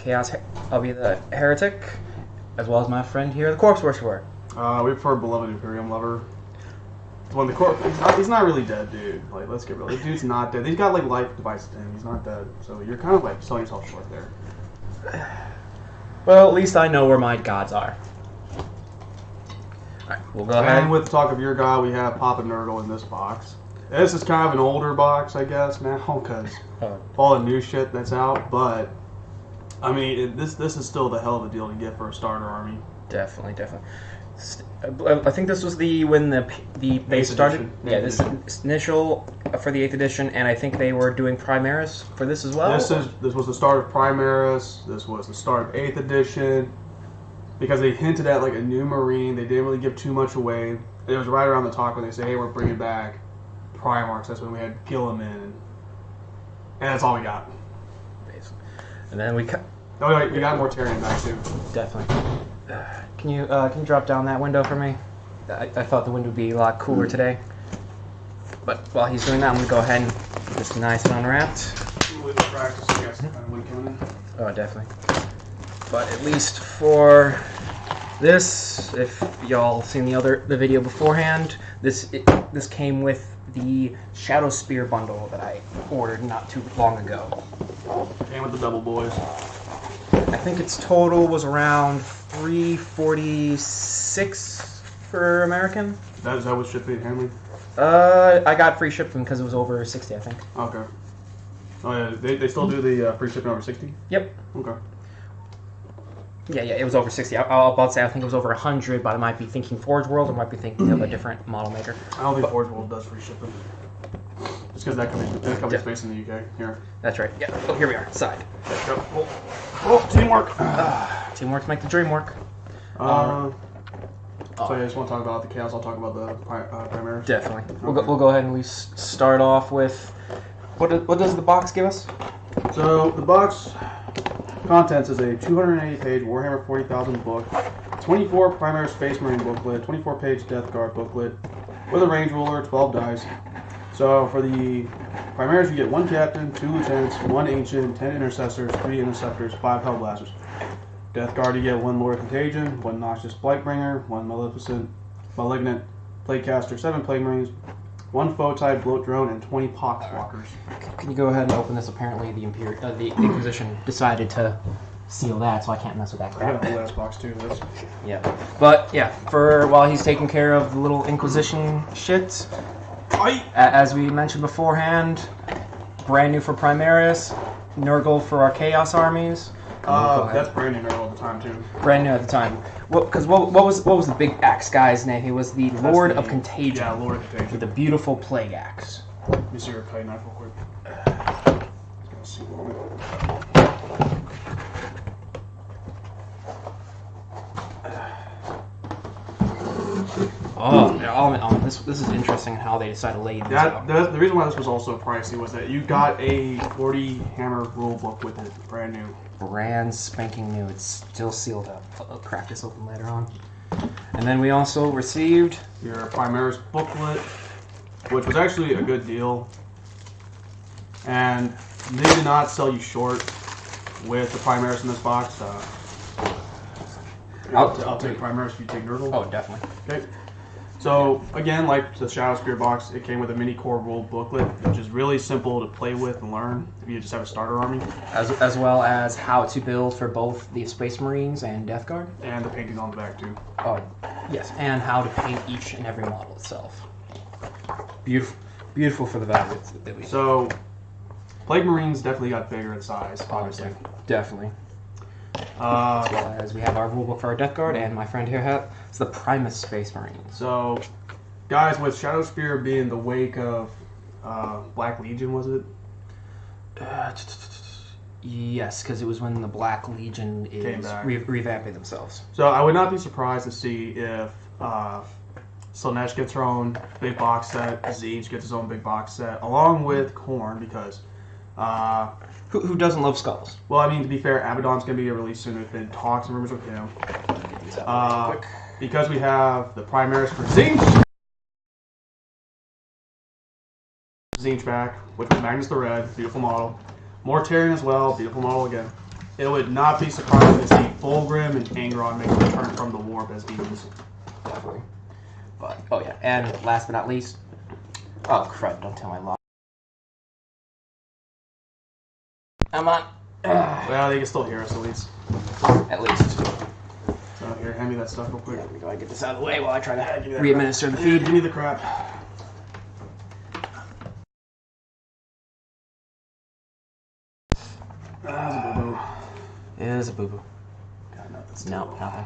I'll be the Heretic, as well as my friend here, the Corpse Worshiper. We prefer Beloved Imperium Lover. When the corpse, he's not really dead, dude. Like, let's get real. This dude's not dead. He's got like life devices in him. He's not dead. So you're kind of like selling yourself short there. Well, at least I know where my gods are. Alright, we'll go ahead. And with talk of your god, we have Papa Nurgle in this box. This is kind of an older box, I guess, now, because all the new shit that's out. But I mean, this is still the hell of a deal to get for a starter army. Definitely. I think this was when they started. Yeah, this initial for the 8th edition, and I think they were doing Primaris for this as well. This was the start of Primaris. This was the start of 8th edition, because they hinted at like a new Marine. They didn't really give too much away. It was right around the talk when they say, "Hey, we're bringing back Primarchs." That's when we had Gilliman, and that's all we got. And then we got Mortarion back too. Definitely. Can you drop down that window for me? I thought the window would be a lot cooler today. But while he's doing that, I'm going to go ahead and get this nice and unwrapped. With the practice, I guess, kind of wind coming in. Oh, definitely. But at least for this, if y'all seen the video beforehand, this came with the Shadow Spear bundle that I ordered not too long ago. Came with the double boys. I think its total was around $346 for American. Is that with shipping and handling? I got free shipping because it was over 60, I think. Okay. Oh yeah, they still do the free shipping over 60? Yep. Okay. Yeah, it was over 60. I'll about to say I think it was over 100, but I might be thinking Forge World, or might be thinking of a different model maker. I don't think Forge World does free shipping. Just because that company's based in the UK. Here. That's right. Yeah. Oh, here we are. Side. Let's go. Oh, teamwork. Teamwork make the dream work. So yeah, I just want to talk about the Chaos. I'll talk about the Primaris. Definitely. We'll go ahead and at least start off with what does the box give us? So the box contents is a 280-page Warhammer 40,000 book, 24 Primaris Space Marine booklet, 24-page Death Guard booklet, with a range ruler, 12 dice. So for the Primaris, you get 1 captain, 2 lieutenants, 1 ancient, 10 intercessors, 3 interceptors, 5 hellblasters. Death Guard, you get 1 Lord of Contagion, 1 Noxious Blightbringer, 1 Malignant Plaguecaster, 7 Plague Marines, 1 foe-type Bloat Drone, and 20 Poxwalkers. Can you go ahead and open this? Apparently the Inquisition decided to seal that, so I can't mess with that crap. I got the last box too. Yeah. But yeah, for while he's taking care of the little Inquisition shit, as we mentioned beforehand, brand new for Primaris, Nurgle for our Chaos armies. That's brand new Nurgle at the time too. Brand new at the time. Because what was the big axe guy's name? He was the Lord of Contagion. Yeah, Lord of Contagion. With the beautiful plague axe. Let me see your cutting knife real quick. This is interesting how they decided to lay this out. The reason why this was also pricey was that you got a 40 hammer rule book with it, brand new. Brand spanking new. It's still sealed up. I'll crack this open later on. And then we also received your Primaris booklet, which was actually a good deal. And they did not sell you short with the Primaris in this box. I'll take Primaris if you take Nurgle. Oh, definitely. Okay. So, again, like the Shadow Spear box, it came with a mini core rule booklet, which is really simple to play with and learn if you just have a starter army. As well as how to build for both the Space Marines and Death Guard. And the painting on the back, too. Oh, yes. And how to paint each and every model itself. Beautiful for the value that we. So, Plague Marines definitely got bigger in size, obviously. Definitely. As well as we have our rulebook for our Death Guard, and my friend here has the Primus Space Marine. So, guys, with Shadow Spear being the wake of Black Legion, was it? Yes, because it was when the Black Legion is revamping themselves. So I would not be surprised to see if Slaanesh gets her own big box set, Zinj gets his own big box set, along with Khorne, because... Who doesn't love skulls? Well, I mean, to be fair, Abaddon's going to be released soon. There's been talks and rumors with him. Because we have the Primaris for Zinj back, which was Magnus the Red, beautiful model. Mortarion as well, beautiful model again. it would not be surprising to see Fulgrim and Angron make a return from the warp as demons. Definitely. But, oh yeah, and last but not least, oh crud, don't tell my law. Come on. Well, they can still hear us at least. At least. So here, hand me that stuff real quick. There we go, I get this out of the way while I try to re-administer the feed. Give me the crap. That's a boo-boo. It is a boo-boo. Nope, nothing.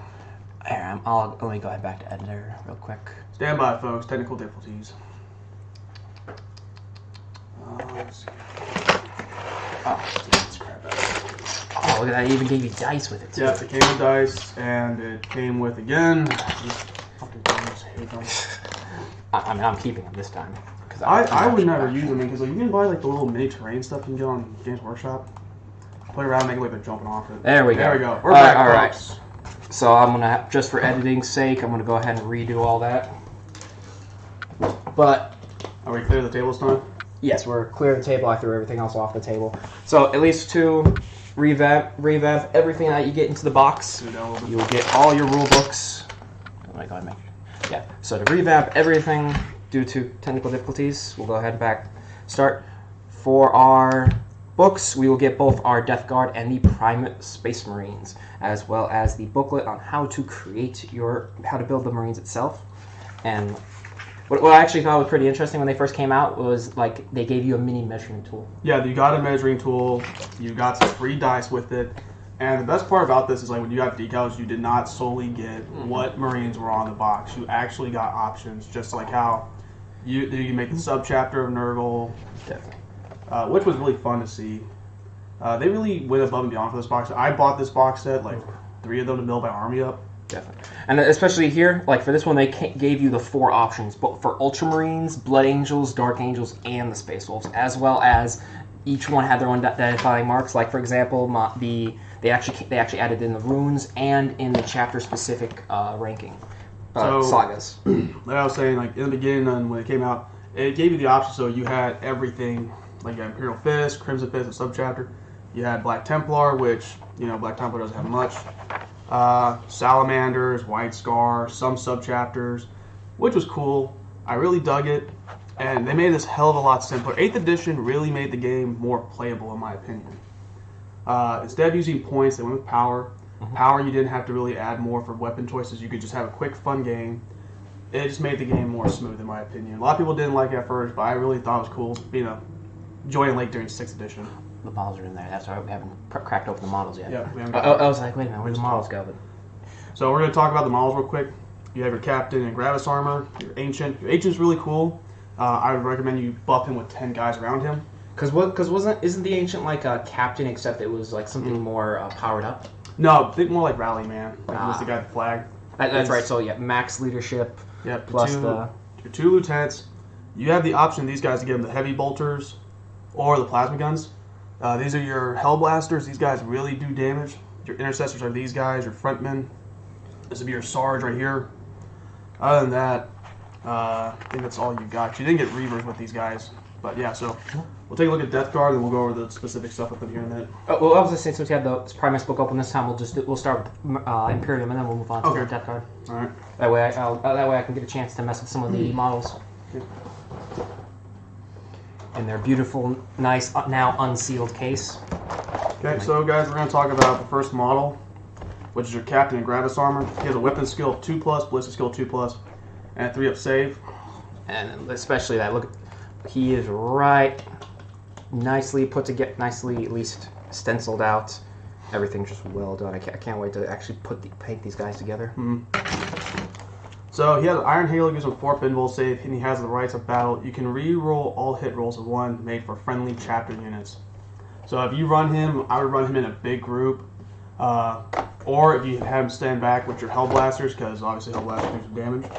Here, let me go ahead back to editor real quick. Stand by, folks. Technical difficulties. Let's see. Oh, look at that. It even gave you dice with it, too. Yeah, it came with dice, and it came with, again, these fucking things. I hate them. I mean, I'm keeping them this time. I would never use them, because like, you can buy like the little mini terrain stuff you can get on Games Workshop. Play around, make it like they're jumping off it. There we go. There we go. We're back, all folks. Right. So I'm gonna, just for editing's sake, I'm gonna go ahead and redo all that. But are we clear the table this time? Yes, we're clear the table. I threw everything else off the table. So at least to revamp everything that you get into the box, you will get all your rule books. Oh my god, yeah. So to revamp everything due to technical difficulties, we'll go ahead and start. For our books, we will get both our Death Guard and the Primate Space Marines, as well as the booklet on how to build the Marines itself. And what I actually thought was pretty interesting when they first came out was like they gave you a mini measuring tool. Yeah, you got a measuring tool. You got some free dice with it. And the best part about this is like when you got decals, you did not solely get what Marines were on the box. You actually got options, just like how you make the sub-chapter of Nurgle. Definitely. Which was really fun to see. They really went above and beyond for this box. I bought this box set, like 3 of them to build my army up. Definitely. And especially here, like for this one, they gave you the 4 options, but for Ultramarines, Blood Angels, Dark Angels, and the Space Wolves, as well as each one had their own identifying marks. Like for example, they actually added in the runes and in the chapter specific ranking sagas. Like I was saying, like in the beginning when it came out, it gave you the option, so you had everything. Like you had Imperial Fist, Crimson Fist, a subchapter. You had Black Templar, which Black Templar doesn't have much. Salamanders, White Scar, some subchapters, which was cool. I really dug it, and they made this hell of a lot simpler. 8th edition really made the game more playable, in my opinion. Instead of using points, they went with power. Power, you didn't have to really add more for weapon choices. You could just have a quick, fun game. It just made the game more smooth, in my opinion. A lot of people didn't like it at first, but I really thought it was cool. Joining late during 6th edition. The models are in there. That's why we haven't cracked open the models yet. Yeah, we haven't I was like, wait a minute, where'd the models go? But... So we're going to talk about the models real quick. You have your Captain in Gravis armor, your Ancient. Your Ancient's really cool. I would recommend you buff him with 10 guys around him. Isn't the Ancient like a Captain, except it was like something more powered up? No, think more like Rally Man. Like he was the guy with the flag. That's right. So yeah, max leadership. Yeah, plus your 2 lieutenants. You have the option these guys to give them the heavy bolters or the plasma guns. These are your Hellblasters. These guys really do damage. Your Intercessors are these guys, your Frontmen. This would be your Sarge right here. Other than that, I think that's all you got. You didn't get Reavers with these guys. But yeah, so we'll take a look at Death Guard and we'll go over the specific stuff with them here in a minute. Well, I was just saying, since we have the Primus book open this time, we'll start with Imperium and then we'll move on to the Death Guard. All right. That way I can get a chance to mess with some of the models. Okay. In their beautiful, nice, now unsealed case. Okay, so guys, we're going to talk about the first model, which is your Captain in Gravis armor. He has a weapon skill of 2+, ballistic skill 2+, and a 3-up save. And especially that, look, he is right, nicely put together, nicely at least stenciled out. Everything's just well done. I can't wait to actually paint these guys together. So he has an Iron Halo, gives him a 4 pinball save, and he has the Rights of Battle. You can re-roll all hit rolls of 1 made for friendly chapter units. So if you run him, I would run him in a big group. Or if you have him stand back with your Hellblasters, because obviously Hellblasters do some damage.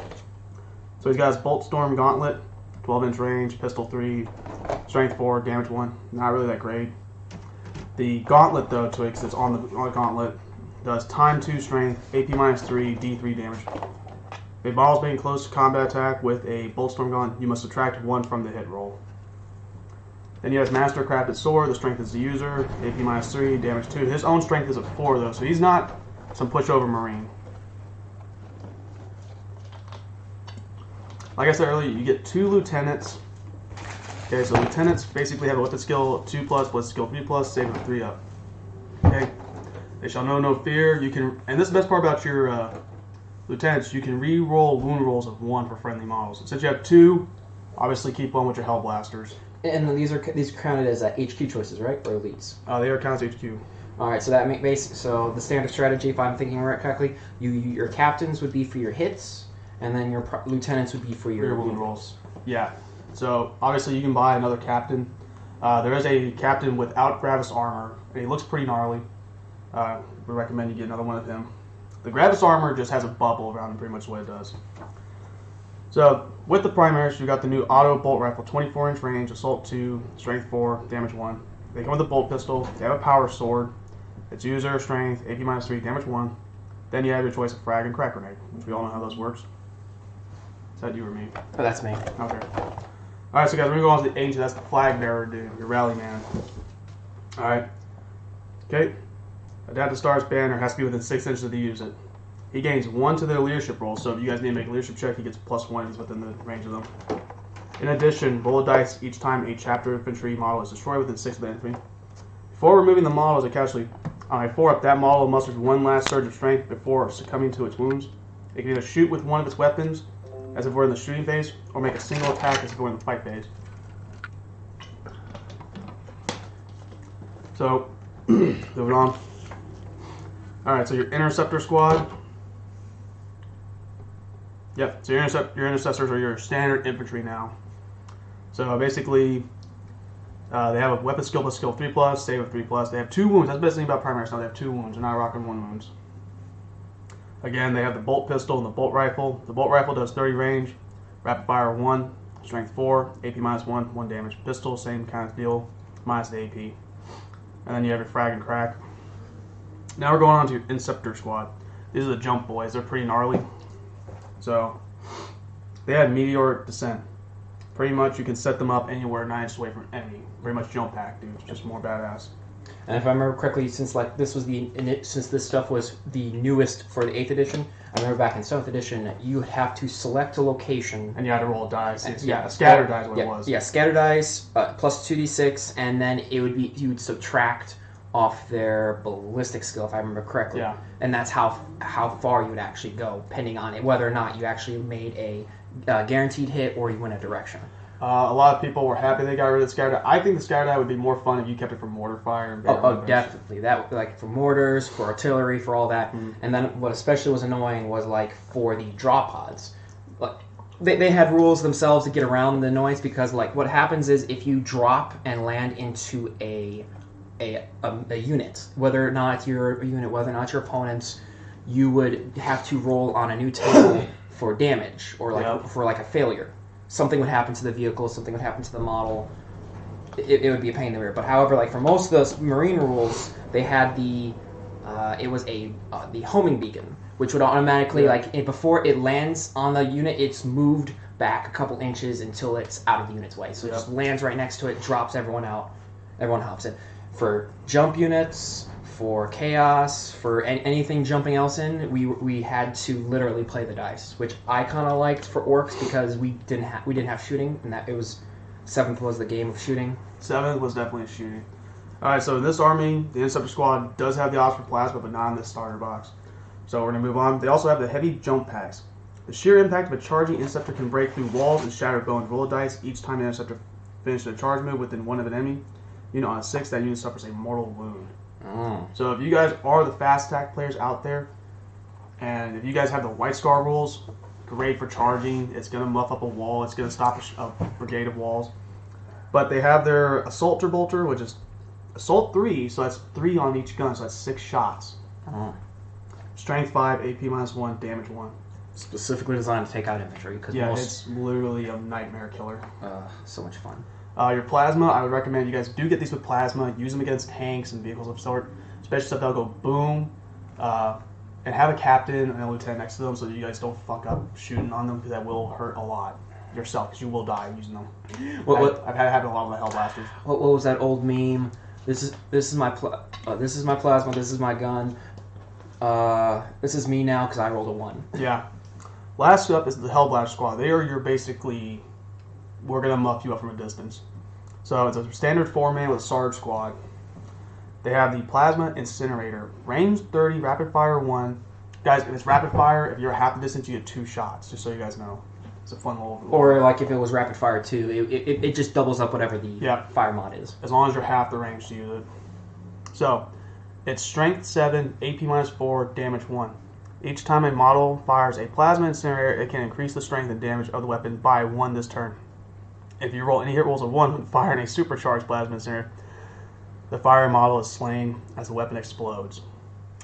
So he's got his Bolt Storm Gauntlet, 12-inch range, pistol 3, strength 4, damage 1. Not really that great. The Gauntlet, though, Twix, that's on the Gauntlet, does time 2 strength, AP -3, D3 damage. If a ball is making close combat attack with a Bolt Storm gun, you must subtract 1 from the hit roll. Then he has Master Crafted Sword. The strength is the user. AP -3, damage 2. His own strength is a 4 though, so he's not some pushover Marine. Like I said earlier, you get 2 lieutenants. Okay, so lieutenants basically have a weapon skill 2+, plus skill 3+, save of 3 up. Okay, they shall know no fear. You can, and this is the best part about your lieutenants. You can re-roll wound rolls of 1 for friendly models. Since you have 2, obviously keep one with your Hellblasters. And these are counted as HQ choices, right, or elites? They are counted as HQ. All right, so that so the standard strategy, if I'm thinking right correctly, your captains would be for your hits, and then your lieutenants would be for your wound rolls. Yeah. So obviously you can buy another captain. There is a captain without Gravis armor, and he looks pretty gnarly. We recommend you get another one of him. The Gravis armor just has a bubble around him, pretty much what it does. So with the primaries, you got the new auto bolt rifle, 24-inch range, assault 2, strength 4, damage 1. They come with a bolt pistol. They have a power sword. It's user strength, AP -3, damage 1. Then you have your choice of frag and crack grenade, which we all know how those works. Is that you or me? Oh, that's me. Okay. Alright, so guys, we're going to go on to the ancient. That's the flag bearer dude, your rally man. Alright. Okay. Adapt to Star's banner has to be within 6 inches of the user. He gains 1 to their leadership roll, so if you guys need to make a leadership check, he gets +1 if he's within the range of them. In addition, roll a dice each time a chapter infantry model is destroyed within 6 of the infantry. Before removing the model as a casualty, on a 4-up, that model musters 1 last surge of strength before succumbing to its wounds. It can either shoot with one of its weapons, as if we're in the shooting phase, or make a single attack as if we're in the fight phase. So, moving on. Alright, so your interceptor squad. Yep, so your intercessors are your standard infantry now. So basically, they have a weapon skill plus skill 3+, save of 3+. They have 2 wounds. That's the best thing about primaries now. They have 2 wounds. They're not rocking 1 wounds. Again, they have the bolt pistol and the bolt rifle. The bolt rifle does 30 range, rapid fire 1, strength 4, AP -1, 1 damage. Pistol, same kind of deal, minus the AP. And then you have your frag and crack. Now we're going on to your Inceptor squad. These are the jump boys. They're pretty gnarly. So, they have meteoric descent. Pretty much you can set them up anywhere 9 inches away from an enemy. Pretty much jump pack, dude. Just more badass. And if I remember correctly, since this stuff was the newest for the 8th edition, I remember back in 7th edition, you have to select a location. And you had to roll dice. Yeah, scatter dice is what it was. Yeah, scatter dice, plus 2d6, and then it would be, you would subtract off their ballistic skill, if I remember correctly. Yeah. And that's how far you would actually go, depending on it, whether or not you actually made a guaranteed hit or you went a direction. A lot of people were happy they got rid of the scatter die. I think the scatter die would be more fun if you kept it for mortar fire and definitely. That, like, for mortars, for artillery, for all that. Mm-hmm. And then what especially was annoying was, like, for the drop pods. Like, they had rules themselves to get around the noise, because, like, what happens is if you drop and land into a unit, whether or not your unit, whether or not your opponents, you would have to roll on a new table for damage, or like for like a failure. Something would happen to the vehicle, something would happen to the model. It would be a pain in the rear. But however, like for most of those Marine rules, they had the homing beacon, which would automatically before it lands on the unit, it's moved back a couple inches until it's out of the unit's way. So it just lands right next to it, drops everyone out, everyone hops in. For jump units, for chaos, for anything jumping else in, we had to literally play the dice, which I kind of liked for orcs because we didn't have shooting, and that it was 7th was the game of shooting. 7th was definitely shooting. All right, so in this army, the Interceptor squad does have the option for plasma, but not in this starter box. So we're gonna move on. They also have the heavy jump packs. The sheer impact of a charging Interceptor can break through walls and shatter bones. Roll a dice each time an Interceptor finishes a charge move within 1 of an enemy. Unit on a 6, that unit suffers a mortal wound. So if you guys are the fast attack players out there, and if you guys have the White Scar rules, great for charging. It's going to muff up a wall. It's going to stop a brigade of walls. But they have their Assaulter Bolter, which is Assault 3, so that's 3 on each gun, so that's 6 shots. Strength 5, AP -1, damage 1. Specifically designed to take out infantry. It's literally a nightmare killer. So much fun. Your plasma, I would recommend you guys do get these with plasma. Use them against tanks and vehicles of sort, especially stuff that'll go boom. And have a captain and a lieutenant next to them so that you guys don't fuck up shooting on them, because that will hurt a lot. yourself because you will die using them. What? I've had it happen a lot with the Hellblasters. What was that old meme? This is my this is my plasma. This is my gun. This is me now because I rolled a 1. Yeah. Last up is the Hellblaster Squad. They are your basically, we're gonna muff you up from a distance. So it's a standard 4-man with a Sarge Squad. They have the Plasma Incinerator, range 30, rapid fire 1. Guys, if it's rapid fire, if you're half the distance, you get 2 shots. Just so you guys know, it's a fun little. Or like if it was rapid fire 2, it just doubles up whatever the fire mod is. As long as you're half the range to use it. So, it's strength 7, AP -4, damage 1. Each time a model fires a plasma incinerator, it can increase the strength and damage of the weapon by 1 this turn. If you roll any hit rolls of 1 when firing a supercharged plasma incinerator, the fire model is slain as the weapon explodes.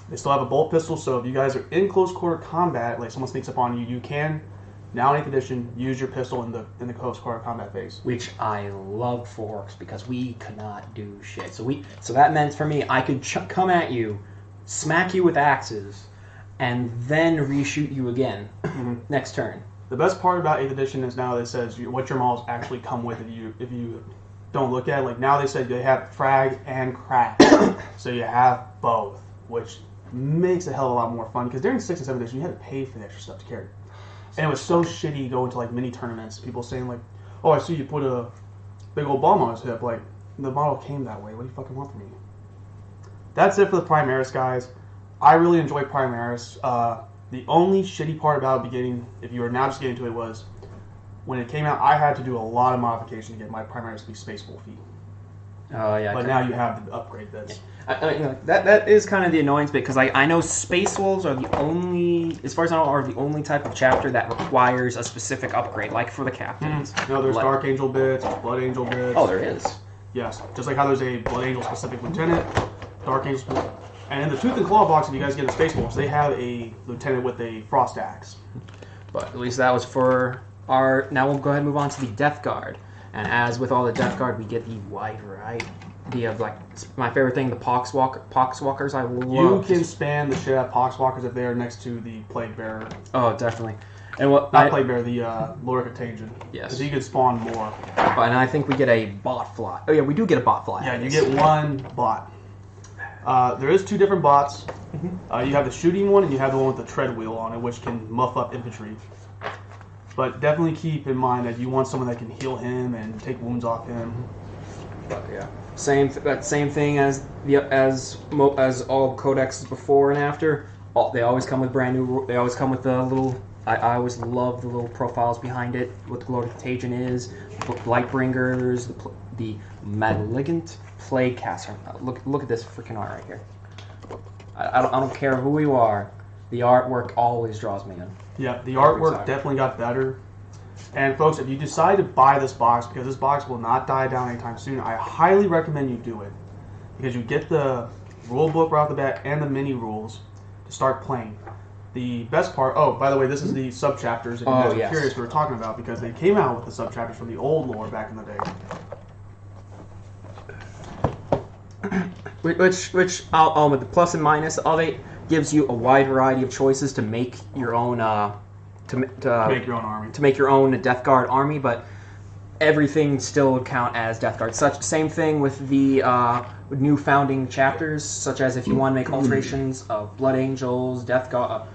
They still have a bolt pistol, so if you guys are in close quarter combat, like someone sneaks up on you, you can, now in 8th edition, use your pistol in the close quarter combat phase. Which I loved for Orcs because we could not do shit. So that meant for me, I could come at you, smack you with axes, and then reshoot you again next turn. The best part about 8th edition is now it says what your models actually come with if you don't look at it. Like now they said they have frag and crack. So you have both, which makes a hell of a lot more fun because during 6th and 7th edition you had to pay for the extra stuff to carry. And it was so shitty going to like mini tournaments. People saying like, "Oh, I see you put a big old bomb on his hip." Like the model came that way. What do you fucking want from me? That's it for the Primaris, guys. I really enjoy Primaris. The only shitty part about the beginning, if you are now just getting into it, was when it came out, I had to do a lot of modification to get my Primaris to be Space Wolfy. Oh yeah. But now you have the upgrade that's... that is kind of the annoyance bit because I know Space Wolves are the only, as far as I know, are the only type of chapter that requires a specific upgrade, like for the captains. No, there's Dark Angel bits, Blood Angel bits. Oh, there is. Yes, just like how there's a Blood Angel specific lieutenant, Dark Angel, and in the Tooth and Claw box, if you guys get the Space Wolves, they have a lieutenant with a Frost Axe. But at least that was for our. Now we'll go ahead and move on to the Death Guard, and as with all the Death Guard, we get the wide variety of like my favorite thing, the Poxwalkers. I love. You can spam the shit out of Poxwalkers if they are next to the Plague Bearer. Oh, definitely. And what? Not Plague Bearer, the Lord Contagion. Yes. Because he could spawn more. And I think we get a bot fly. Oh yeah, we do get a bot fly. Yeah, you get one bot. There is 2 different bots. You have the shooting one and you have the one with the tread wheel on it, which can muff up infantry. But definitely keep in mind that you want someone that can heal him and take wounds off him. But yeah, same thing as all codexes before and after. They always come with brand new. They always come with the little. I always love the little profiles behind it. What the Glory Contagion is, Lightbringers, the Malignant Plague Caster. Look at this freaking art right here. I don't care who you are. The artwork always draws me in. Yeah, the artwork definitely got better. And folks, if you decide to buy this box, because this box will not die down anytime soon, I highly recommend you do it. Because you get the rule book right off the bat and the mini rules to start playing. The best part, oh, by the way, this is the sub-chapters, if you guys are curious what we're talking about, because they came out with the sub-chapters from the old lore back in the day. Which with the plus and minus of it, gives you a wide variety of choices to make your own to make your own army. To make your own Death Guard army, but everything still would count as Death Guard. Same thing with the new founding chapters, such as if you want to make alterations of Blood Angels, Death Guard,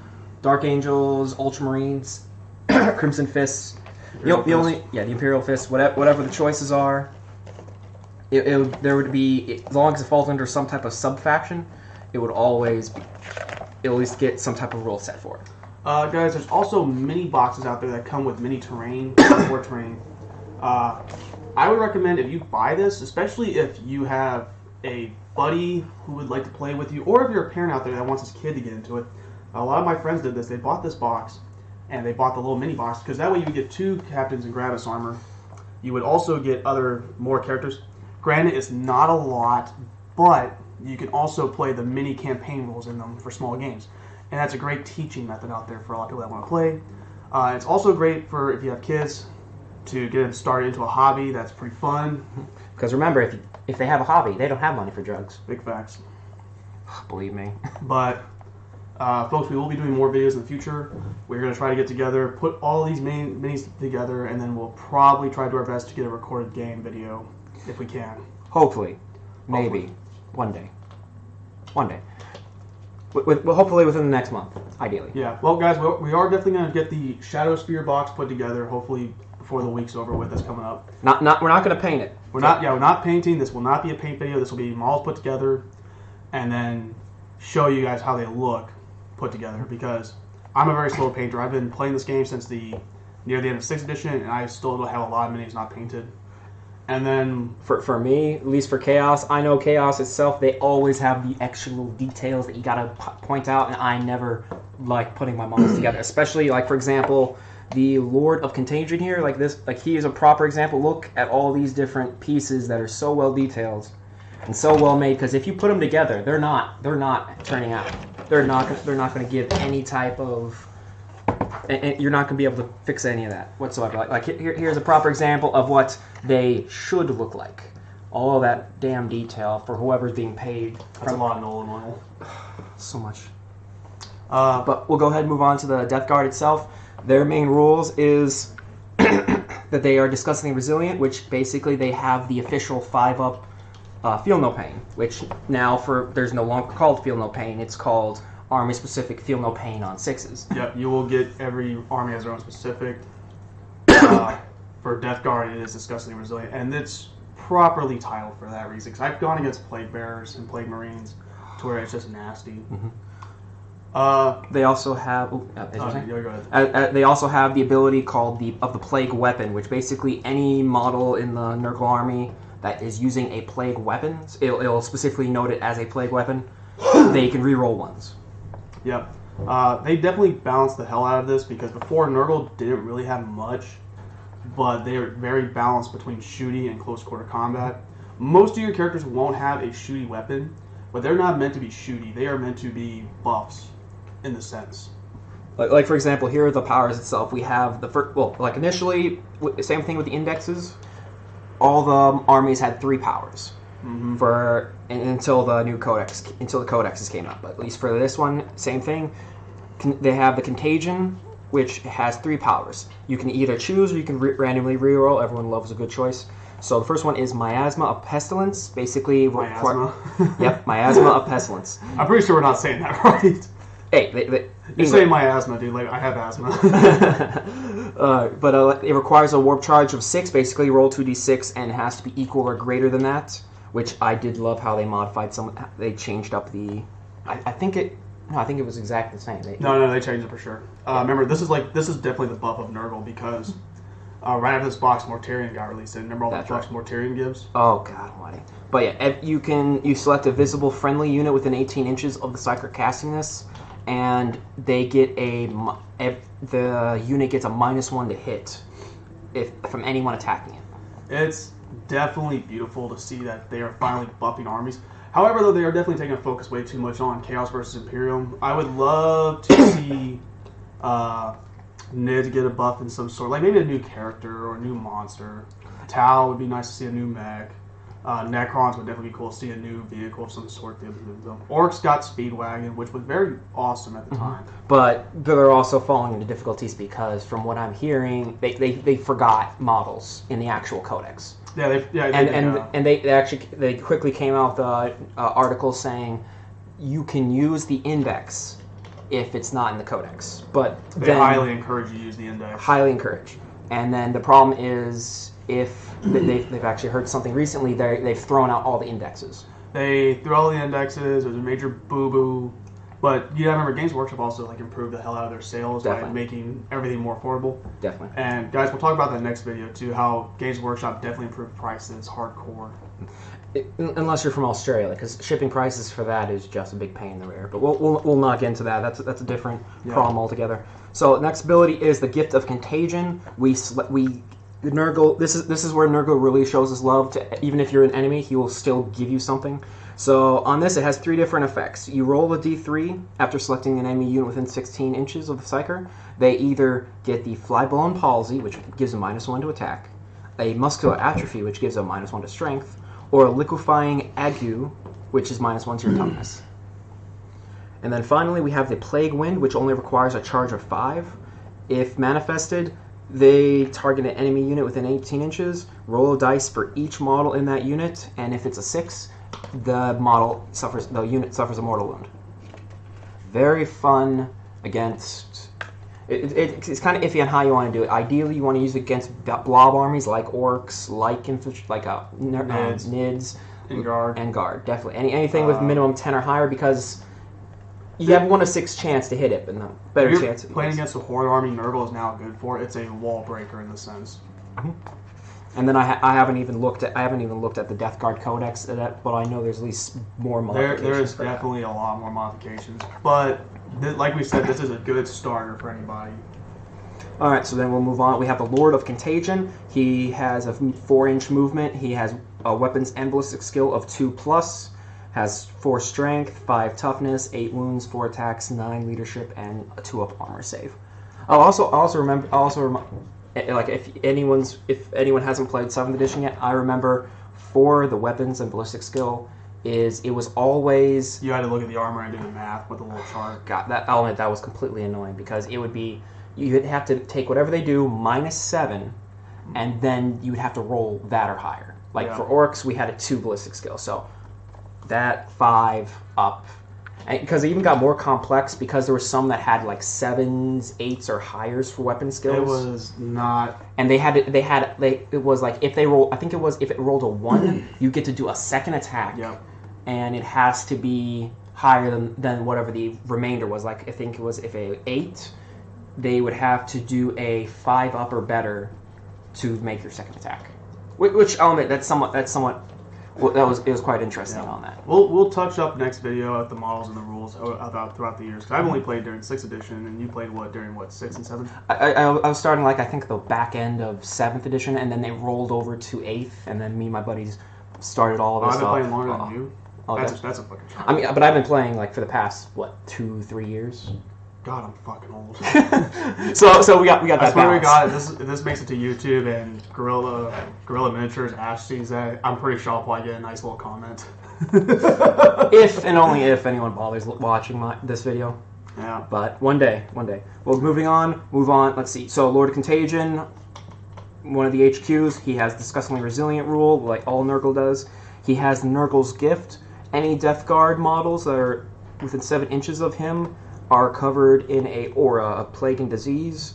Dark Angels, Ultramarines, Crimson Fists. The Imperial Fists, whatever the choices are. There would be, as long as it falls under some type of sub-faction, it would always be, at least get some type of rule set for it. Guys, there's also mini boxes out there that come with mini terrain, war terrain. I would recommend if you buy this, especially if you have a buddy who would like to play with you, or if you're a parent out there that wants his kid to get into it. A lot of my friends did this. They bought this box, and they bought the little mini box, because that way you would get 2 captains and Gravis armor. You would also get more characters. Granted, it's not a lot, but you can also play the mini campaign rules in them for small games. And that's a great teaching method out there for a lot of people that want to play. It's also great for if you have kids to get them started into a hobby. That's pretty fun. Because remember, if they have a hobby, they don't have money for drugs. Big facts. Believe me. But Folks, we will be doing more videos in the future. We're going to try to get together, put all these minis together, and then we'll probably try to do our best to get a recorded game video if we can. Hopefully. Maybe. One day. Hopefully within the next month, ideally. Yeah. Well, guys, we are definitely going to get the Shadow Spear box put together, hopefully before the week's over with. That's coming up. We're not going to paint it. We're not painting. This will not be a paint video. This will be models put together, and then show you guys how they look put together, because I'm a very slow painter. I've been playing this game since near the end of 6th edition, and I still don't have a lot of minis not painted. And then for me, at least for Chaos, I know Chaos itself, they always have the actual details that you gotta point out, and I never like putting my models together. Especially, like, for example, the Lord of Contagion here, like this, like he is a proper example. Look at all these different pieces that are so well detailed and so well made, because if you put them together, they're not turning out. They're not going to give any type of, and you're not going to be able to fix any of that whatsoever. Like here's a proper example of what they should look like. All of that damn detail for whoever's being paid. That's a lot of Nolan oil. So much. But we'll go ahead and move on to the Death Guard itself. Their main rules is that they are disgustingly resilient, which basically they have the official 5-up Feel No Pain, which now there's no longer called Feel No Pain. It's called Army Specific Feel No Pain on 6s. Yep, you will get, every army has their own specific. For Death Guard, it is disgustingly resilient, and it's properly titled for that reason, because I've gone against Plague Bearers and Plague Marines to where it's just nasty. Mm-hmm. They also have. Go ahead. They also have the ability called the Plague Weapon, which basically any model in the Nurgle army that is using a plague weapon, it'll specifically note it as a plague weapon. They can reroll ones. Yep. They definitely balanced the hell out of this, because before Nurgle didn't really have much, but they are very balanced between shooty and close quarter combat. Most of your characters won't have a shooty weapon, but they're not meant to be shooty. They are meant to be buffs, in the sense. Like for example, here are the powers itself. We have the first. Well, like initially, same thing with the indexes. All the armies had 3 powers until the new codex, until the codexes came out. But at least for this one, same thing. They have the Contagion, which has 3 powers. You can either choose or you can randomly reroll. Everyone loves a good choice. So the first one is Miasma of Pestilence. Basically, Miasma. Yep, Miasma of Pestilence. I'm pretty sure we're not saying that right. Hey, you're saying miasma, dude. Like, I have asthma. But it requires a warp charge of 6. Basically, roll 2d6, and it has to be equal or greater than that. Which I did love how they modified some. They changed up the. I think it was exactly the same. No, they changed it for sure. Remember, this is definitely the buff of Nurgle, because right after this box, Mortarion got released. And remember all the buffs Mortarion gives? Oh God Almighty! But yeah, you select a visible friendly unit within 18 inches of the psychic casting this. And they get the unit gets a -1 to hit from anyone attacking it. It's definitely beautiful to see that they are finally buffing armies. However, though, they are definitely taking a focus way too much on Chaos versus Imperium. I would love to see Nid get a buff in some sort, like maybe a new character or a new monster. Tau would be nice to see a new mech. Necrons would definitely be cool to see a new vehicle of some sort. Orcs got Speedwagon, which was very awesome at the time. But they're also falling into difficulties because, from what I'm hearing, they forgot models in the actual codex. They quickly came out with an article saying you can use the index if it's not in the codex. But they highly encourage you to use the index. Highly encourage. And then the problem is, if they've actually heard something recently, they've thrown out all the indexes. They threw all the indexes. There's a major boo-boo. But you gotta remember, Games Workshop also improved the hell out of their sales by making everything more affordable. Definitely. And guys, we'll talk about that in the next video too. How Games Workshop definitely improved prices, hardcore. Unless you're from Australia, because shipping prices for that is just a big pain in the rear. But we'll not get into that. That's a different problem altogether. So next ability is the Gift of Contagion. Nurgle. This is where Nurgle really shows his love. Even if you're an enemy, he will still give you something. So on this, it has 3 different effects. You roll a d3 after selecting an enemy unit within 16 inches of the Psyker. They either get the Flyblown Palsy, which gives a -1 to attack, a Muscular Atrophy, which gives a -1 to Strength, or a Liquefying Ague, which is -1 to your toughness. And then finally, we have the Plague Wind, which only requires a charge of 5. If manifested, they target an enemy unit within 18 inches, roll a dice for each model in that unit, and if it's a 6, the unit suffers a mortal wound. Very fun against... It's kind of iffy on how you want to do it. Ideally, you want to use it against blob armies like orcs, like Nids, And guard. And guard, definitely. Anything with minimum 10 or higher, because you have 1 of 6 chance to hit it, but no better chance. Playing against a Horde army, Nurgle is now good for it. It's a wall breaker in the sense. Mm-hmm. And then I haven't even looked at the Death Guard Codex, but I know there's at least more modifications. There is definitely a lot more modifications, but like we said, this is a good starter for anybody. All right, so then we'll move on. We have the Lord of Contagion. He has a 4-inch movement. He has a weapons and ballistic skill of 2+. Has 4 strength, 5 toughness, 8 wounds, 4 attacks, 9 leadership, and a 2-up armor save. Like if anyone hasn't played 7th edition yet, I remember for the weapons and ballistic skill it was always you had to look at the armor and do the math with a little chart. God, that element that was completely annoying because it would be you'd have to take whatever they do -7, and then you would have to roll that or higher. Like for orcs, we had a 2 ballistic skill, so that 5 up. Because it even got more complex because there were some that had like 7s, 8s, or highers for weapon skills. It was not, and it was like if they roll. I think it was if it rolled a 1, you get to do a second attack. Yep. And it has to be higher than whatever the remainder was. Like I think it was if a 8, they would have to do a 5 up or better to make their second attack. Which element that's somewhat. Well, it was quite interesting on that. We'll touch up next video at the models and the rules about throughout the years. Because I've only played during 6th edition, and you played during 6th and 7th? I was starting I think the back end of 7th edition, and then they rolled over to 8th, and then me and my buddies started all this stuff. I've been playing longer than you. Oh, that's a fucking shock. I mean, but I've been playing for the past 2-3 years. God, I'm fucking old. so we got that. That's why we got it. This makes it to YouTube, and Gorilla Miniatures. Ash sees that. I'm pretty sure I'll probably get a nice little comment. If and only if anyone bothers watching this video. Yeah. But one day. Well, move on. Let's see. So Lord of Contagion, one of the HQs. He has disgustingly resilient rule, like all Nurgle does. He has Nurgle's Gift. Any Death Guard models that are within 7 inches of him are covered in a aura of plague and disease.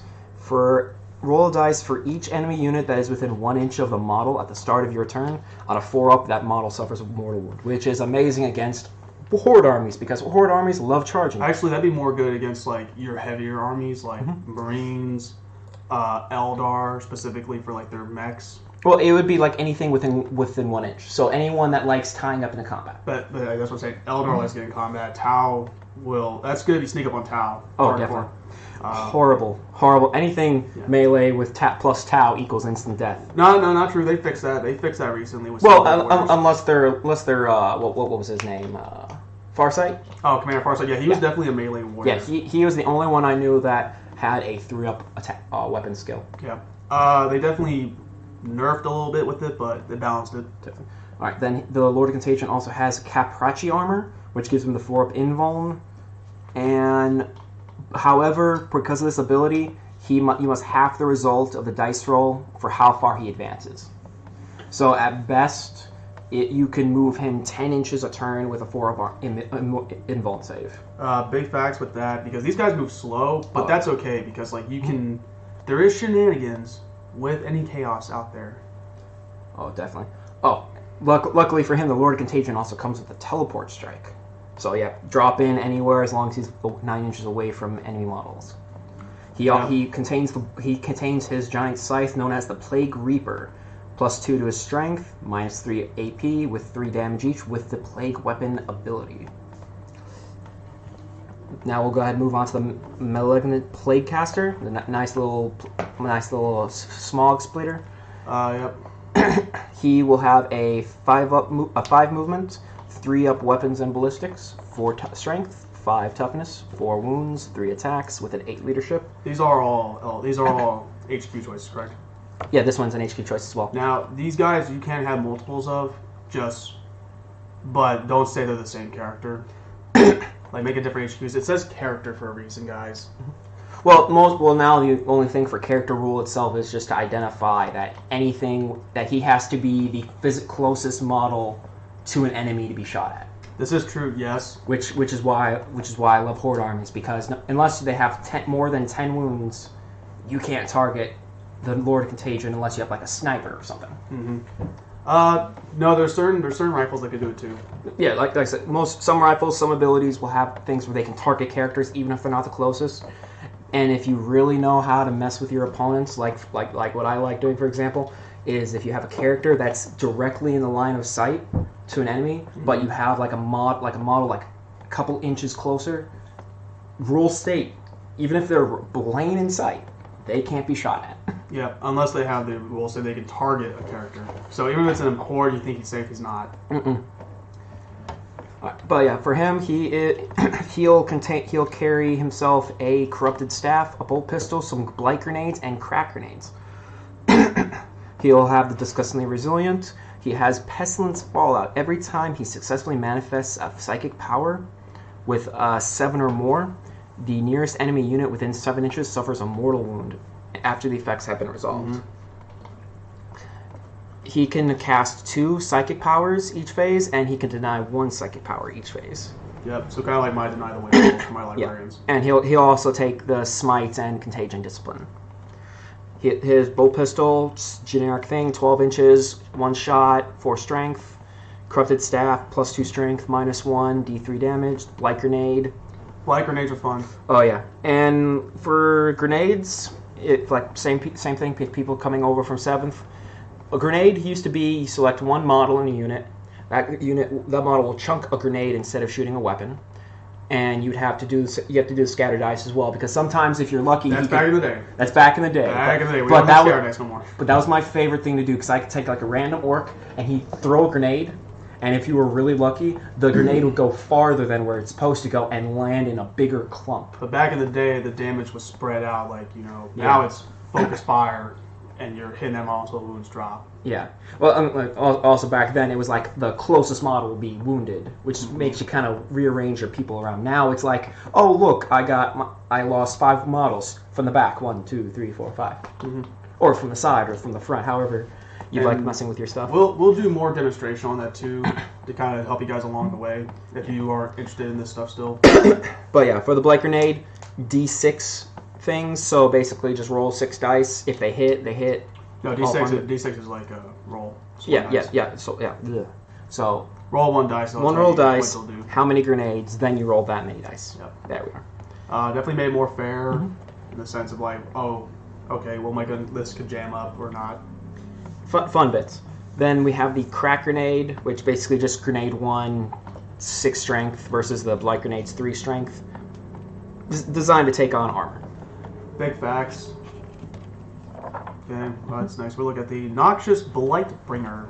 Roll a dice for each enemy unit that is within 1 inch of the model at the start of your turn. On a 4-up, that model suffers a mortal wound, which is amazing against Horde armies, because Horde armies love charging. Actually, that'd be more good against your heavier armies, like Marines, Eldar, specifically for their mechs. Well, it would be anything within 1 inch. So anyone that likes tying up into combat. But that's what I'm saying. Eldar likes getting combat. Tau will. That's good if you sneak up on Tau. Oh, definitely. Horrible. Anything melee with plus Tau equals instant death. No, not true. They fixed that. They fixed that recently. With unless they're what was his name? Farsight. Oh, Commander Farsight. Yeah, he was definitely a melee warrior. Yeah, he was the only one I knew that had a 3-up attack weapon skill. Yeah. They definitely nerfed a little bit with it, but they balanced it. Definitely. All right, then the Lord of Contagion also has Capracci armor, which gives him the 4-up invuln, and however, because of this ability, you must half the result of the dice roll for how far he advances. So at best, you can move him 10 inches a turn with a 4-up invuln save. Big facts with that, because these guys move slow, but that's okay, because you can. There is shenanigans with any chaos out there. Oh, definitely. Oh, luckily for him, the Lord of Contagion also comes with a teleport strike. So yeah, drop in anywhere as long as he's 9 inches away from enemy models. He contains his giant scythe known as the Plague Reaper, +2 to his strength, -3 AP with 3 damage each with the Plague Weapon ability. Now we'll go ahead and move on to the Malignant Plague Caster, the nice little smog splitter. Yep. He will have a 5 movement, 3-up weapons and ballistics, 4 strength, 5 toughness, 4 wounds, 3 attacks with an 8 leadership. These are all HQ choices, correct? Yeah, this one's an HQ choice as well. Now these guys you can have multiples of, but don't say they're the same character. Like make a different HQs. It says character for a reason, guys. Well, now the only thing for character rule itself is just to identify that anything that he has to be the closest model to an enemy to be shot at. This is true, yes. Which is why I love Horde armies, because unless they have more than 10 wounds, you can't target the Lord of Contagion unless you have like a sniper or something. Mm-hmm. No, there's certain rifles that can do it too. Yeah, like I said, some rifles, some abilities will have things where they can target characters even if they're not the closest. And if you really know how to mess with your opponents, like what I like doing, for example, is if you have a character that's directly in the line of sight to an enemy, but you have like a model like a couple inches closer, rules state, even if they're laying in sight, they can't be shot at. Yeah, unless they have the rules say they can target a character. So even if it's in a horde, you think he's safe, he's not. But yeah, for him, he'll carry himself a corrupted staff, a bolt pistol, some blight grenades, and crack grenades. He'll have the disgustingly resilient. He has pestilence fallout. Every time he successfully manifests a psychic power with 7 or more, the nearest enemy unit within 7 inches suffers a mortal wound after the effects have been resolved. He can cast 2 psychic powers each phase, and he can deny 1 psychic power each phase. Yep, so kind of like my Deny the Way for my librarians. Yeah. And he'll also take the Smites and Contagion Discipline. His bolt pistol, generic thing, 12 inches, 1 shot, 4 strength. Corrupted staff, +2 strength, -1, D3 damage. Blight grenade. Blight grenades are fun. Oh yeah, and for grenades, it's like same thing. People coming over from 7th. A grenade used to be you select 1 model in a unit. That model will chunk a grenade instead of shooting a weapon. And you have to do the scatter dice as well, because sometimes if you're lucky, that's back in the day. That's back in the day. Back in the day. We don't have scatter dice no more. But that was my favorite thing to do, because I could take like a random orc and he'd throw a grenade, and if you were really lucky, the grenade would go farther than where it's supposed to go and land in a bigger clump. But back in the day, the damage was spread out. Like now it's focus fire, and you're hitting them all until the wounds drop. Yeah. Well, also back then it was like the closest model would be wounded, which makes you kind of rearrange your people around. Now it's like, oh look, I lost 5 models from the back, 1, 2, 3, 4, 5, or from the side or from the front, however you like messing with your stuff. We'll do more demonstration on that too, to kind of help you guys along the way if you are interested in this stuff still. But yeah, for the Blight Grenade, D6 things. So basically, just roll 6 dice. If they hit, they hit. No, D6 is like a roll. Yeah. So roll 1 dice. One roll dice. How many grenades? Then you roll that many dice. Yep. There we are. Definitely made it more fair in the sense of like, oh, okay, well my gun list could jam up or not. Fun bits. Then we have the crack grenade, which basically just grenade 1, 6 strength versus the blight grenade's 3 strength. Designed to take on armor. Big facts. Okay, well, that's nice. We'll look at the Noxious Blightbringer.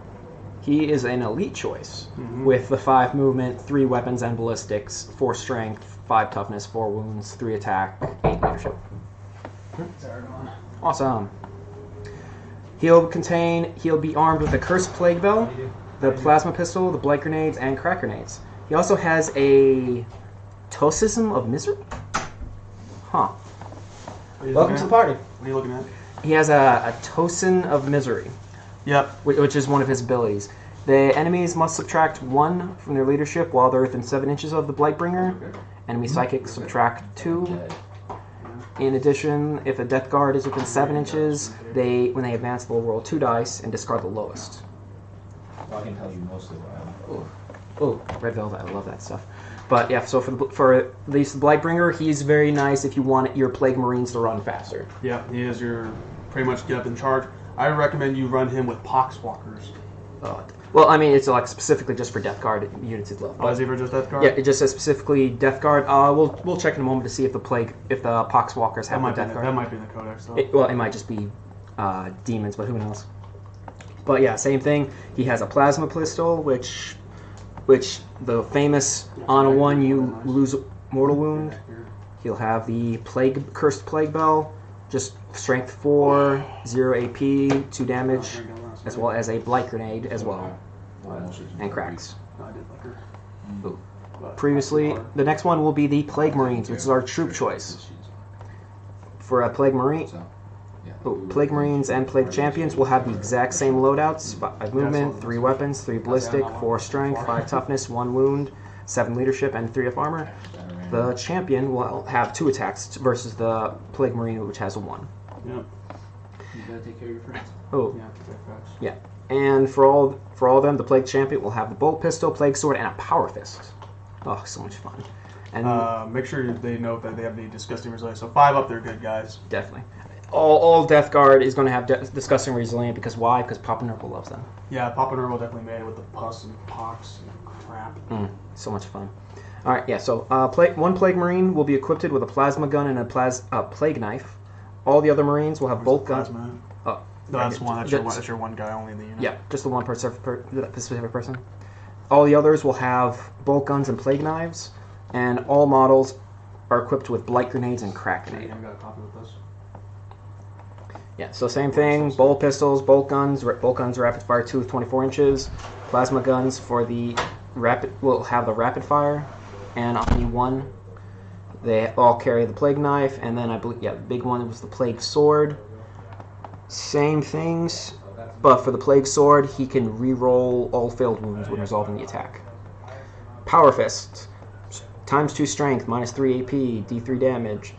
He is an elite choice with the 5 movement, 3 weapons and ballistics, 4 strength, 5 toughness, 4 wounds, 3 attack, 8 leadership. Awesome. He'll be armed with the Cursed Plague Bell, the plasma pistol, the blight grenades, and crack grenades. He also has a Tosism of Misery. Huh. Welcome to the party. What are you looking at? He has a Tosin of Misery. Yep. Which is one of his abilities. The enemies must subtract 1 from their leadership while they're within 7 inches of the Blightbringer. Enemy psychics subtract 2. In addition, if a Death Guard is within 7 inches, when they advance, they'll roll 2 dice and discard the lowest. Well, I can tell you most of what Oh, Red Velvet, I love that stuff. But yeah, so for at least the Blightbringer, he's very nice if you want your Plague Marines to run faster. Yeah, he is your pretty much get up in charge. I recommend you run him with Poxwalkers. Well, I mean, it's like specifically just for Death Guard units as well. Oh, is he for just Death Guard? Yeah, it just says specifically Death Guard. We'll check in a moment to see if the Poxwalkers have the Death Guard. That might be in the Codex, though. It might just be demons, but who knows? But yeah, same thing. He has a plasma pistol, which the famous on a 1 you lose a mortal wound. He'll have the Cursed Plague Bell, just strength 4, 0 AP, 2 damage, as well as a blight grenade as well, and cracks. No, I did like her. Ooh. previously. The next one will be the Plague Marines, which is our troop choice. For a Plague Marine, Plague Marines and Plague Champions will have the exact same loadouts: 5 movement, 3 weapons, 3 ballistic, 4 strength, 5 toughness, 1 wound, 7 leadership, and 3 up armor. The Champion will have 2 attacks versus the Plague Marine, which has a 1. Yep. You gotta take care of your friends. Oh, Yeah. yeah. And for all of them, the Plague Champion will have the Bolt Pistol, Plague Sword, and a Power Fist. Oh, so much fun. And Make sure they note that they have the Disgusting Resilience. So 5 up, they're good guys. definitely. All Death Guard is going to have Disgusting Resilient, because why? Because Papa Nurgle loves them. Yeah, Papa Nurgle definitely made it with the pus and pox and crap. So much fun. All right, yeah. So one Plague Marine will be equipped with a plasma gun and a plague knife. All the other Marines will have bolt guns. No, that's one. That's your one guy only in the unit. Yeah, just the one per specific person. All the others will have bolt guns and plague knives, and all models are equipped with blight grenades and crack grenade. I got a copy with this. Yeah, so same thing. Bolt pistols, bolt guns rapid fire 2 with 24 inches. Plasma guns for the will have the rapid fire, and on the one, they all carry the plague knife, and then I believe the big one was the plague sword. Same things, but for the plague sword, he can re-roll all failed wounds when resolving the attack. Power fist, ×2 strength, -3 AP, D3 damage.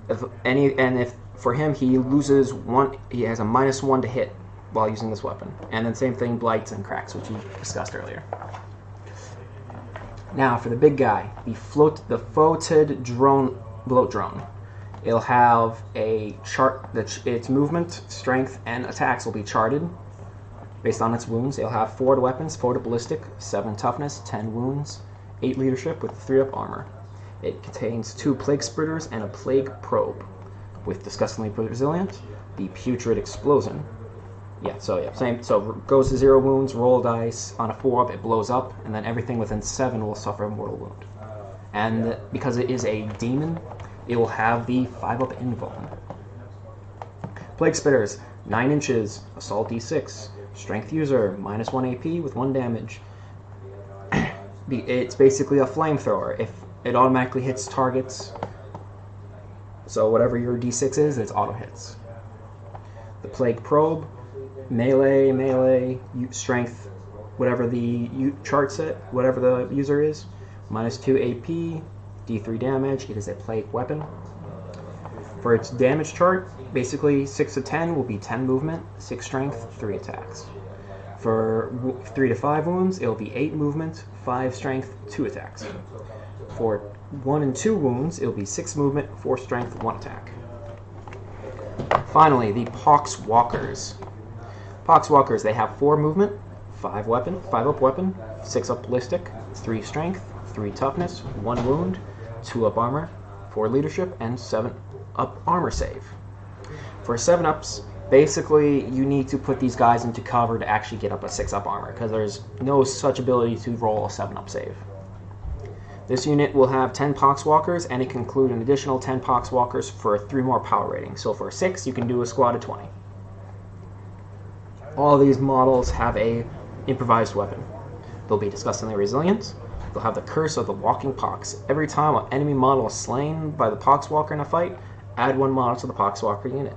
If for him, he loses 1. He has a -1 to hit while using this weapon. And then same thing, blights and cracks, which we discussed earlier. Now for the big guy, the floated bloat drone. It'll have a chart. Its movement, strength, and attacks will be charted based on its wounds. It'll have 4 weapons, 4 ballistic, 7 toughness, 10 wounds, 8 leadership with 3 up armor. It contains 2 plague spritters and a plague probe. With disgustingly resilient, the putrid explosion. Same. So goes to 0 wounds, roll dice. On a 4 up, it blows up, and then everything within 7 will suffer a mortal wound. And because it is a demon, it will have the 5 up invuln. Plague spitters, 9 inches, assault D6, strength user, -1 AP with 1 damage. It's basically a flamethrower. If it automatically hits targets. So whatever your D6 is, it's auto hits. The Plague Probe, melee, strength, whatever the chart set, whatever the user is, -2 AP, D3 damage. It is a plague weapon. For its damage chart, basically 6 to 10 will be 10 movement, 6 strength, 3 attacks. For 3 to 5 wounds, it'll be 8 movement, 5 strength, 2 attacks. For 1 and 2 wounds, it'll be 6 movement, 4 strength, 1 attack. Finally, the Poxwalkers. Poxwalkers, they have 4 movement, 5 up weapon, 6 up ballistic, 3 strength, 3 toughness, 1 wound, 2 up armor, 4 leadership, and 7 up armor save. For 7 ups, basically you need to put these guys into cover to actually get up a 6 up armor, because there's no such ability to roll a 7 up save. This unit will have 10 Poxwalkers, and it can include an additional 10 Poxwalkers for 3 more power ratings. So for 6, you can do a squad of 20. All these models have a improvised weapon. They'll be disgustingly resilient. They'll have the Curse of the Walking Pox. Every time an enemy model is slain by the Poxwalker in a fight, add 1 model to the Poxwalker unit.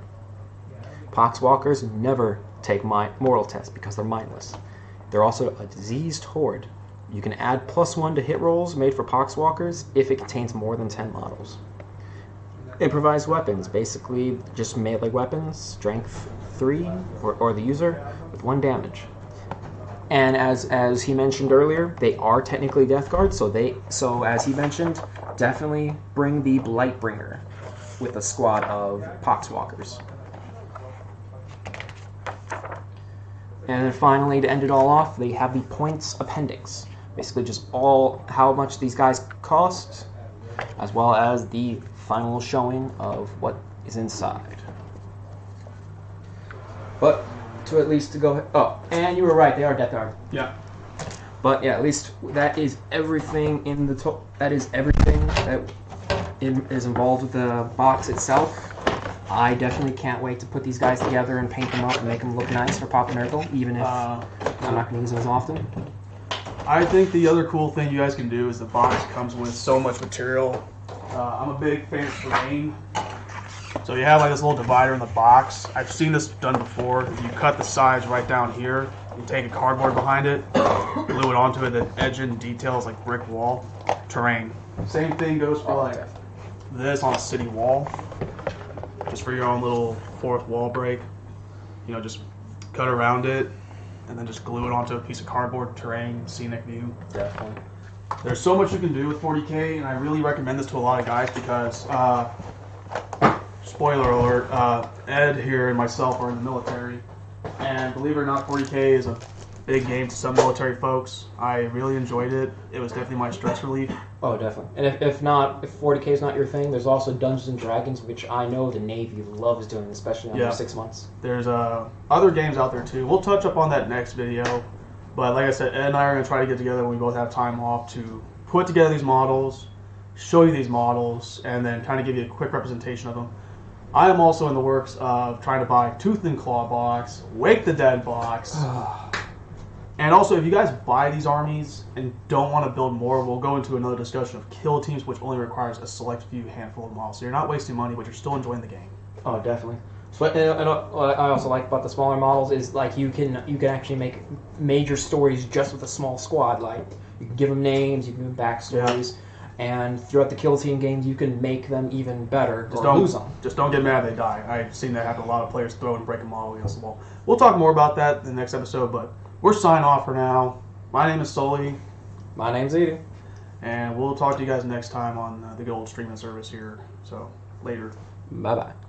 Poxwalkers never take mortal tests because they're mindless. They're also a diseased horde. You can add +1 to hit rolls made for Poxwalkers if it contains more than 10 models. Improvised weapons, basically just melee weapons, strength 3, or the user, with 1 damage. And as he mentioned earlier, they are technically Death Guard, so as he mentioned, definitely bring the Blightbringer with a squad of Poxwalkers. And then finally, to end it all off, they have the points appendix. Basically just how much these guys cost, as well as the final showing of what is inside. But to go ahead. Oh, and you were right, they are Death Guard. Yeah. But yeah, at least that is everything in the that is everything that is involved with the box itself. I definitely can't wait to put these guys together and paint them up and make them look nice for Papa Nurgle, even if I'm not going to use them as often. I think the other cool thing you guys can do is the box comes with so much material. I'm a big fan of terrain. So you have like this little divider in the box. I've seen this done before. You cut the sides right down here. You take a cardboard behind it, glue it onto it. The edge and details like brick wall. Terrain. Same thing goes for like this on a city wall. Just for your own little fourth wall break. You know, just cut around it and then just glue it onto a piece of cardboard. Terrain, scenic view. Definitely. There's so much you can do with 40K, and I really recommend this to a lot of guys because, spoiler alert, Ed here and myself are in the military, and believe it or not, 40K is a big game to some military folks. I really enjoyed it. It was definitely my stress relief. Oh, definitely. And if 40K is not your thing, there's also Dungeons and Dragons, which I know the Navy loves doing, especially under 6 months. There's other games out there too. We'll touch up on that next video. But like I said, Ed and I are going to try to get together when we both have time off to put together these models, show you these models, and then kind of give you a quick representation of them. I am also in the works of trying to buy Tooth and Claw box, Wake the Dead box. And also, if you guys buy these armies and don't want to build more, we'll go into another discussion of kill teams, which only requires a select few handful of models. So you're not wasting money, but you're still enjoying the game. Oh, definitely. So, and what I also like about the smaller models is like you can actually make major stories just with a small squad. Like you can give them names, you can give them backstories, and throughout the kill team games you can make them even better or lose them. Just don't get mad they die. I've seen that happen. A lot of players throw and break a model against the wall. We'll talk more about that in the next episode, but we're signing off for now. My name is Sully. My name's Edie. And we'll talk to you guys next time on the good old streaming service here. So later. Bye bye.